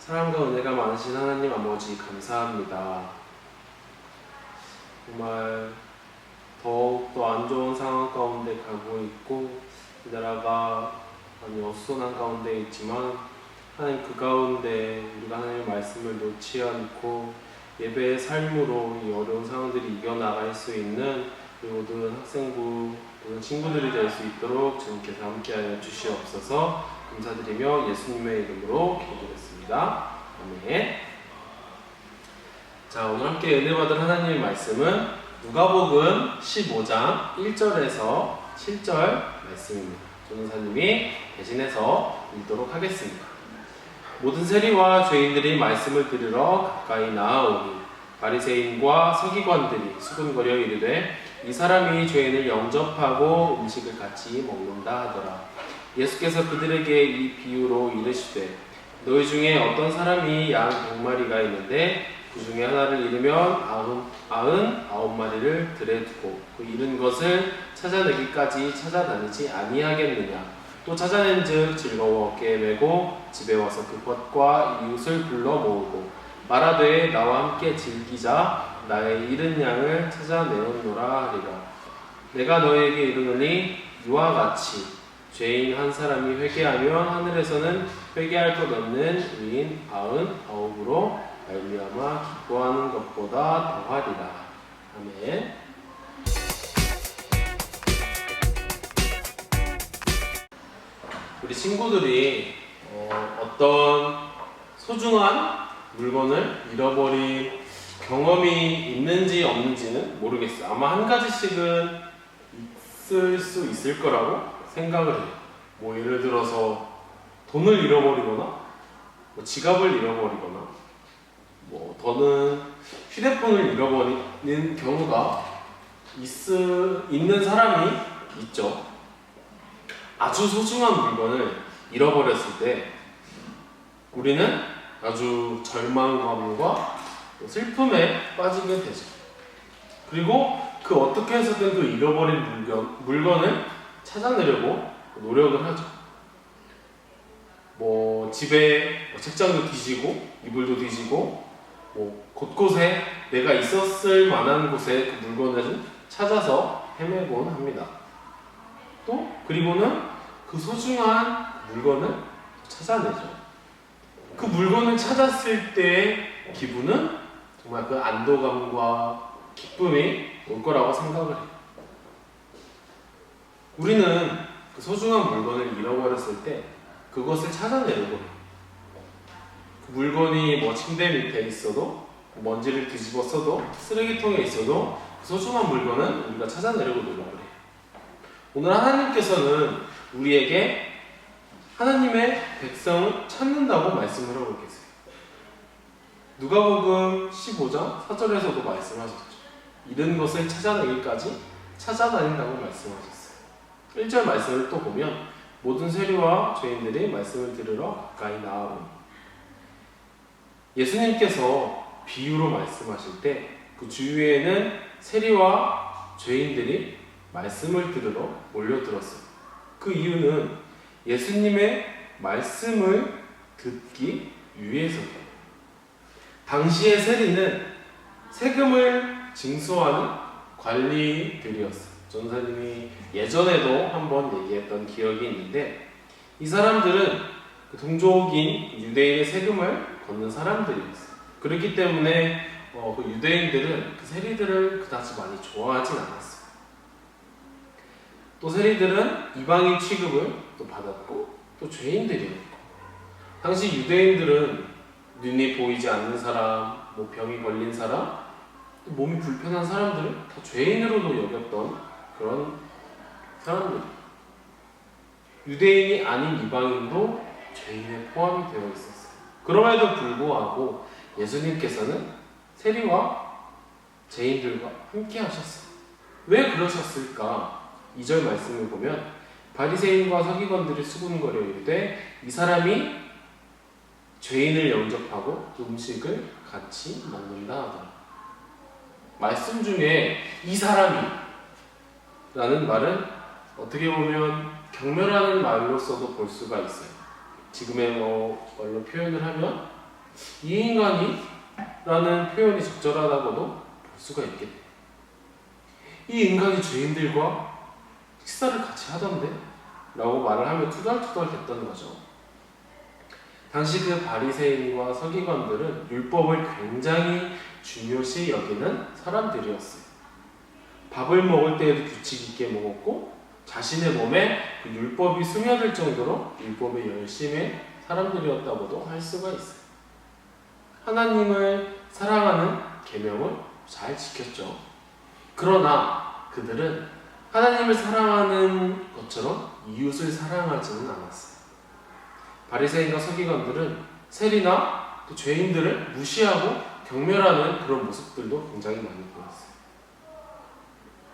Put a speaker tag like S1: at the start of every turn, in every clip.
S1: 사랑과 은혜가 많으신 하나님 아버지 감사합니다. 정말 더욱더 안 좋은 상황 가운데 가고 있고 이 나라가 많이 어수선한 가운데 있지만 하나님 그 가운데 우리가 하나님의 말씀을 놓지 않고 예배의 삶으로 이 어려운 상황들이 이겨나갈 수 있는 우리 모든 학생부 모든 친구들이 될 수 있도록 주님께서 함께하여 주시옵소서. 감사드리며 예수님의 이름으로 기도드렸습니다. 아멘. 자, 오늘 함께 은혜 받을 하나님의 말씀은 누가복음 15장 1절에서 7절 말씀입니다. 전도사님이 대신해서 읽도록 하겠습니다. 모든 세리와 죄인들이 말씀을 들으러 가까이 나아오니 바리새인과 서기관들이 수군거려 이르되 이 사람이 죄인을 영접하고 음식을 같이 먹는다 하더라. 예수께서 그들에게 이 비유로 이르시되 너희 중에 어떤 사람이 양 100마리가 있는데 그 중에 하나를 잃으면 99마리를 들에 두고 그 잃은 것을 찾아내기까지 찾아다니지 아니하겠느냐. 또 찾아낸즉 즐거워 어깨에 메고 집에 와서 그것과 이웃을 불러 모으고 말하되 나와 함께 즐기자. 나의 잃은 양을 찾아내었노라 하리라. 내가 너희에게 이르노니 이와 같이 죄인 한 사람이 회개하면 하늘에서는 회개할 것 없는 의인 99으로 말미암아 기뻐하는 것보다 더하리라. 아멘. 우리 친구들이 어떤 소중한 물건을 잃어버린 경험이 있는지 없는지는 모르겠어요. 아마 한 가지씩은 있을 수 있을 거라고 생각을 해요. 뭐 예를 들어서 돈을 잃어버리거나 뭐 지갑을 잃어버리거나 뭐 더는 휴대폰을 잃어버리는 경우가 있는 사람이 있죠. 아주 소중한 물건을 잃어버렸을 때 우리는 아주 절망감과 슬픔에 빠지게 되죠. 그리고 그 어떻게 해서든 그 잃어버린 물건을 찾아내려고 노력을 하죠. 뭐 집에 책장도 뒤지고 이불도 뒤지고 뭐 곳곳에 내가 있었을 만한 곳에 그 물건을 찾아서 헤매곤 합니다. 또 그리고는 그 소중한 물건을 찾아내죠. 그 물건을 찾았을 때의 기분은 정말 그 안도감과 기쁨이 올 거라고 생각을 해요. 우리는 그 소중한 물건을 잃어버렸을 때 그것을 찾아내려고 해요. 그 물건이 뭐 침대 밑에 있어도 먼지를 뒤집어 써도 쓰레기통에 있어도 그 소중한 물건은 우리가 찾아내려고 노력을 해요. 오늘 하나님께서는 우리에게 하나님의 백성을 찾는다고 말씀을 하고 계세요. 누가복음 15장 4절에서도 말씀하셨죠. 잃은 것을 찾아내기까지 찾아다닌다고 말씀하셨어요. 1절 말씀을 또 보면 모든 세리와 죄인들이 말씀을 들으러 가까이 나아오니 예수님께서 비유로 말씀하실 때 그 주위에는 세리와 죄인들이 말씀을 들으러 몰려들었어요. 그 이유는 예수님의 말씀을 듣기 위해서예요. 당시의 세리는 세금을 징수하는 관리들이었어요. 전사님이 예전에도 한번 얘기했던 기억이 있는데 이 사람들은 동족인 유대인의 세금을 걷는 사람들이었어요. 그렇기 때문에 그 유대인들은 그 세리들을 그다지 많이 좋아하진 않았어요. 또 세리들은 이방인 취급을 또 받았고 또 죄인들이었고 당시 유대인들은 눈이 보이지 않는 사람, 뭐 병이 걸린 사람, 몸이 불편한 사람들을 다 죄인으로도 여겼던 그런 사람들. 유대인이 아닌 이방인도 죄인에 포함이 되어 있었어요. 그럼에도 불구하고 예수님께서는 세리와 죄인들과 함께 하셨어요. 왜 그러셨을까? 2절 말씀을 보면 바리새인과 서기관들이 수군거려 이르되 이 사람이 죄인을 영접하고 음식을 같이 먹는다 하더라. 말씀 중에 이 사람이 라는 말은 어떻게 보면 경멸하는 말로서도 볼 수가 있어요. 지금의 말로 표현을 하면 이 인간이 라는 표현이 적절하다고도 볼 수가 있겠네요. 이 인간이 죄인들과 식사를 같이 하던데? 라고 말을 하며 투덜투덜 됐던 거죠. 당시 그 바리새인과 서기관들은 율법을 굉장히 중요시 여기는 사람들이었어요. 밥을 먹을 때에도 규칙 있게 먹었고 자신의 몸에 그 율법이 스며들 정도로 율법에 열심인 사람들이었다고도 할 수가 있어요. 하나님을 사랑하는 계명을 잘 지켰죠. 그러나 그들은 하나님을 사랑하는 것처럼 이웃을 사랑하지는 않았어요. 바리새인과 서기관들은 세리나 또 죄인들을 무시하고 경멸하는 그런 모습들도 굉장히 많이 보였어요.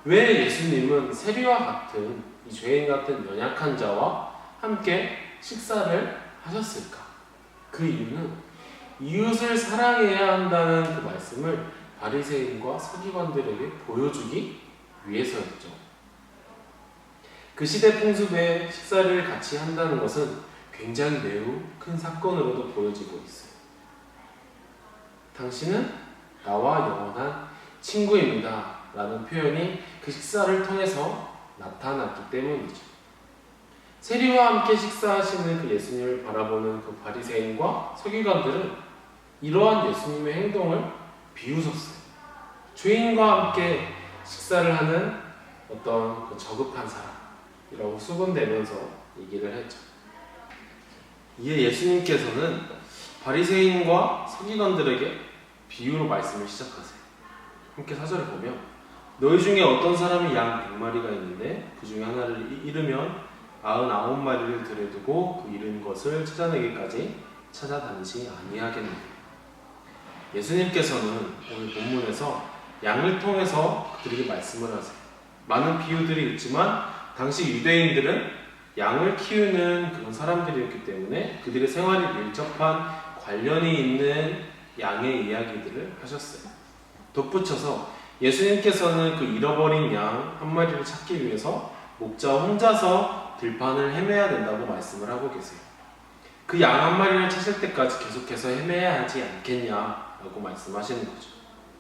S1: 왜 예수님은 세리와 같은 이 죄인 같은 연약한 자와 함께 식사를 하셨을까? 그 이유는 이웃을 사랑해야 한다는 그 말씀을 바리새인과 서기관들에게 보여주기 위해서였죠. 그 시대 풍습에 식사를 같이 한다는 것은 굉장히 매우 큰 사건으로도 보여지고 있어요. 당신은 나와 영원한 친구입니다 라는 표현이 그 식사를 통해서 나타났기 때문이죠. 세리와 함께 식사하시는 그 예수님을 바라보는 그 바리새인과 서기관들은 이러한 예수님의 행동을 비웃었어요. 죄인과 함께 식사를 하는 어떤 그 저급한 사람이라고 수군대면서 얘기를 했죠. 이에 예수님께서는 바리새인과 서기관들에게 비유로 말씀을 시작하세요. 함께 4절을 보면 너희 중에 어떤 사람이 양 100마리가 있는데 그 중에 하나를 잃으면 99마리를 들여두고 그 잃은 것을 찾아내기까지 찾아다니지 아니하겠느냐. 예수님께서는 오늘 본문에서 양을 통해서 그들에게 말씀을 하세요. 많은 비유들이 있지만 당시 유대인들은 양을 키우는 그런 사람들이었기 때문에 그들의 생활이 밀접한 관련이 있는 양의 이야기들을 하셨어요. 덧붙여서 예수님께서는 그 잃어버린 양 한 마리를 찾기 위해서 목자 혼자서 들판을 헤매야 된다고 말씀을 하고 계세요. 그 양 한 마리를 찾을 때까지 계속해서 헤매야 하지 않겠냐라고 말씀하시는 거죠.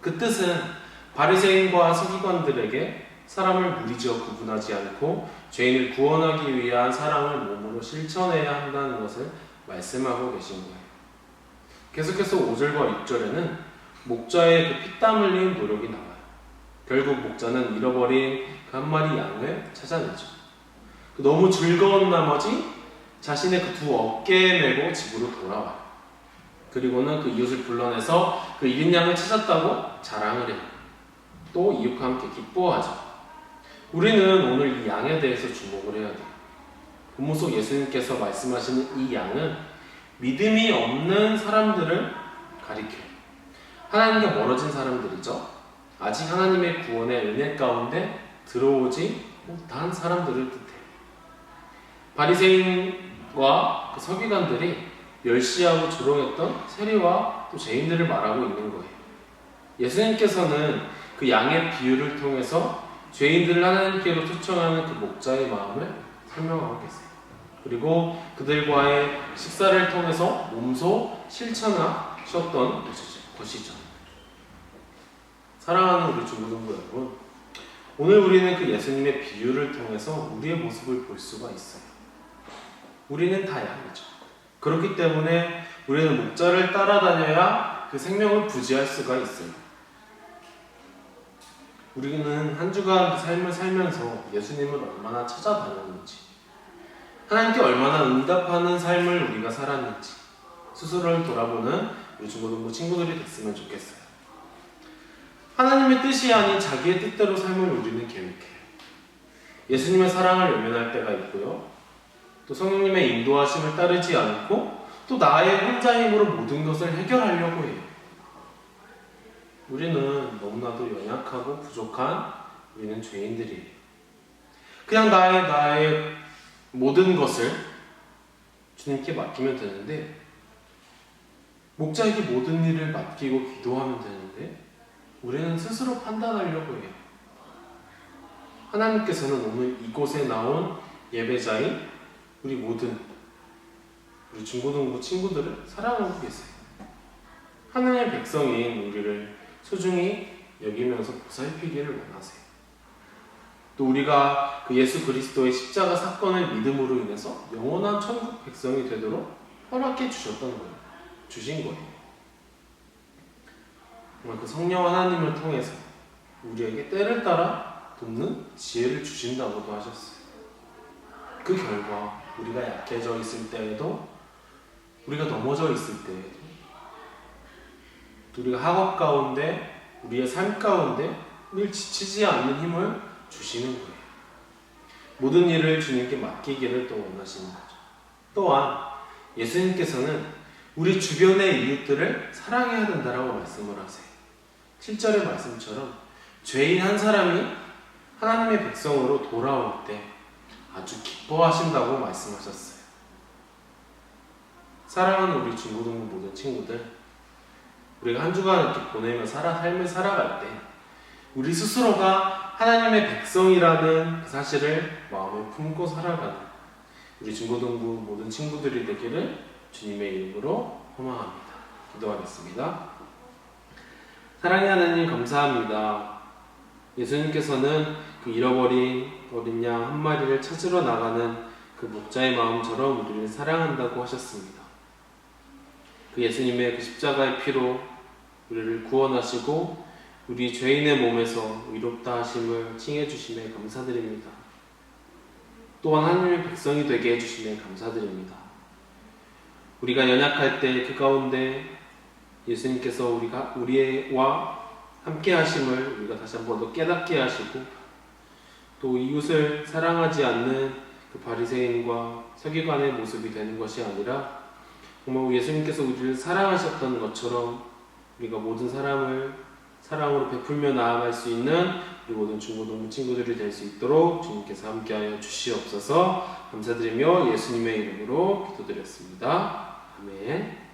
S1: 그 뜻은 바리새인과 서기관들에게 사람을 무리지어 구분하지 않고 죄인을 구원하기 위한 사랑을 몸으로 실천해야 한다는 것을 말씀하고 계신 거예요. 계속해서 5절과 6절에는 목자의 그 피땀 흘린 노력이 나와요. 결국 목자는 잃어버린 그 한 마리 양을 찾아내죠. 너무 즐거운 나머지 자신의 그 두 어깨에 메고 집으로 돌아와요. 그리고는 그 이웃을 불러내서 그 잃은 양을 찾았다고 자랑을 해요. 또 이웃과 함께 기뻐하죠. 우리는 오늘 이 양에 대해서 주목을 해야 돼요. 본문 속 예수님께서 말씀하시는 이 양은 믿음이 없는 사람들을 가리켜요. 하나님과 멀어진 사람들이죠. 아직 하나님의 구원의 은혜 가운데 들어오지 못한 사람들을 뜻해요. 바리새인과 그 서기관들이 멸시하고 조롱했던 세리와 또 죄인들을 말하고 있는 거예요. 예수님께서는 그 양의 비유를 통해서 죄인들을 하나님께로 초청하는 그 목자의 마음을 설명하고 계세요. 그리고 그들과의 식사를 통해서 몸소 실천하셨던 것이죠. 사랑하는 우리 중고등부 여러분, 오늘 우리는 그 예수님의 비유를 통해서 우리의 모습을 볼 수가 있어요. 우리는 다 양이죠. 그렇기 때문에 우리는 목자를 따라다녀야 그 생명을 부지할 수가 있어요. 우리는 한 주간 그 삶을 살면서 예수님을 얼마나 찾아다녔는지, 하나님께 얼마나 응답하는 삶을 우리가 살았는지 스스로를 돌아보는 우리 중고등부 친구들이 됐으면 좋겠어요. 하나님의 뜻이 아닌 자기의 뜻대로 삶을 우리는 계획해요. 예수님의 사랑을 외면할 때가 있고요. 또 성령님의 인도하심을 따르지 않고 또 나의 혼자 힘으로 모든 것을 해결하려고 해요. 우리는 너무나도 연약하고 부족한 우리는 죄인들이에요. 그냥 나의 모든 것을 주님께 맡기면 되는데, 목자에게 모든 일을 맡기고 기도하면 되는데 우리는 스스로 판단하려고 해요. 하나님께서는 오늘 이곳에 나온 예배자인 우리 모든 우리 중고등부 친구들을 사랑하고 계세요. 하나님의 백성인 우리를 소중히 여기면서 보살피기를 원하세요. 또 우리가 그 예수 그리스도의 십자가 사건을 믿음으로 인해서 영원한 천국 백성이 되도록 허락해 주신 거예요. 정말 그 성령 하나님을 통해서 우리에게 때를 따라 돕는 지혜를 주신다고도 하셨어요. 그 결과 우리가 약해져 있을 때에도, 우리가 넘어져 있을 때에도, 우리가 학업 가운데, 우리의 삶 가운데 늘 지치지 않는 힘을 주시는 거예요. 모든 일을 주님께 맡기기를 또 원하시는 거죠. 또한 예수님께서는 우리 주변의 이웃들을 사랑해야 된다라고 말씀을 하세요. 7절의 말씀처럼 죄인 한 사람이 하나님의 백성으로 돌아올 때 아주 기뻐하신다고 말씀하셨어요. 사랑하는 우리 중고등부 모든 친구들, 우리가 한 주간 이렇게 보내며 삶을 살아갈 때 우리 스스로가 하나님의 백성이라는 그 사실을 마음에 품고 살아가는 우리 중고등부 모든 친구들이 되기를 주님의 이름으로 소망합니다. 기도하겠습니다. 사랑의 하나님, 감사합니다. 예수님께서는 그 잃어버린 어린 양 한 마리를 찾으러 나가는 그 목자의 마음처럼 우리를 사랑한다고 하셨습니다. 그 예수님의 그 십자가의 피로 우리를 구원하시고 우리 죄인의 몸에서 의롭다 하심을 칭해 주심에 감사드립니다. 또한 하나님의 백성이 되게 해주심에 감사드립니다. 우리가 연약할 때 그 가운데 예수님께서 우리와 함께 하심을 우리가 다시 한 번 더 깨닫게 하시고, 또 이웃을 사랑하지 않는 그 바리새인과 서기관의 모습이 되는 것이 아니라 정말 예수님께서 우리를 사랑하셨던 것처럼 우리가 모든 사람을 사랑으로 베풀며 나아갈 수 있는 우리 모든 중고등부 친구들이 될 수 있도록 주님께서 함께하여 주시옵소서. 감사드리며 예수님의 이름으로 기도드렸습니다. 아멘.